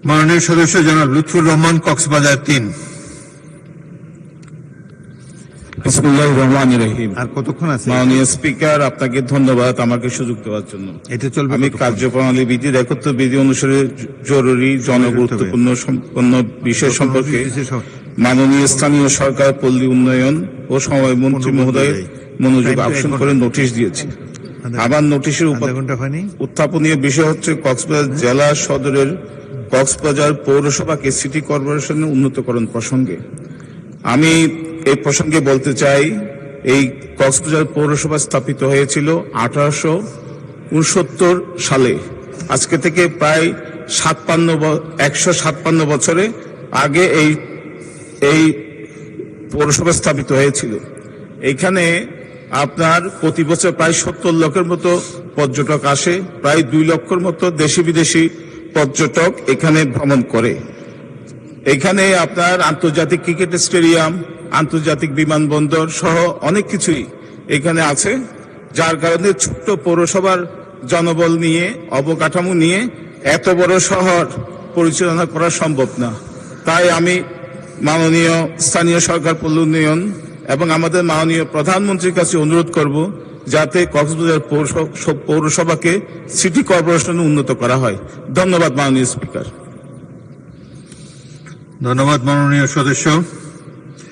মাননীয় সদস্য জনাব লুৎফুর রহমান, কক্সবাজার 3। বিসমিল্লাহির রহমানির রহিম। আর কতক্ষণ আছে? মাননীয় স্পিকার, আপনাকে ধন্যবাদ আমাকে সুযোগ দেওয়ার জন্য। এটা চলবে আমি কতক্ষণ? কার্যপ্রণালী বিধির 71 বিধি অনুসারে জরুরি জনগুরুত্বপূর্ণ সম্পন্ন বিষয় সম্পর্কে মাননীয় স্থানীয় সরকার, পল্লী উন্নয়ন ও সমবায় মন্ত্রী মহোদয়ের মনোযোগ আকর্ষণ করে নোটিশ দিয়েছি। আমার নোটিশের উত্থাপনীয় বিষয় হচ্ছে কক্সবাজার জেলা সদরের কক্সবাজার পৌরসভাকে সিটি কর্পোরেশনের উন্নতকরণ প্রসঙ্গে। আমি এই প্রসঙ্গে বলতে চাই, এই কক্সবাজার পৌরসভা স্থাপিত হয়েছিল 1869 সালে। আজকে থেকে প্রায় 157 বছরে আগে এই পৌরসভা স্থাপিত হয়েছিল। এইখানে আপনার প্রতি বছর প্রায় 70 লক্ষের মতো পর্যটক আসে, প্রায় 2 লক্ষের মতো দেশি বিদেশি পর্যটক এখানে ভ্রমণ করে। এখানে আপনার আন্তর্জাতিক ক্রিকেট স্টেডিয়াম, আন্তর্জাতিক বিমানবন্দর সহ অনেক কিছুই এখানে আছে, যার কারণে ছোট্ট পৌরসভার জনবল নিয়ে, অবকাঠামো নিয়ে এত বড় শহর পরিচালনা করা সম্ভব না। তাই আমি মাননীয় স্থানীয় সরকার, পল্লী উন্নয়ন এবং আমাদের মাননীয় প্রধানমন্ত্রীর কাছে অনুরোধ করব যাতে কক্সবাজার পৌরসভাকে সিটি কর্পোরেশনে উন্নত করা হয়। ধন্যবাদ মাননীয় স্পিকার। ধন্যবাদ মাননীয় সদস্য।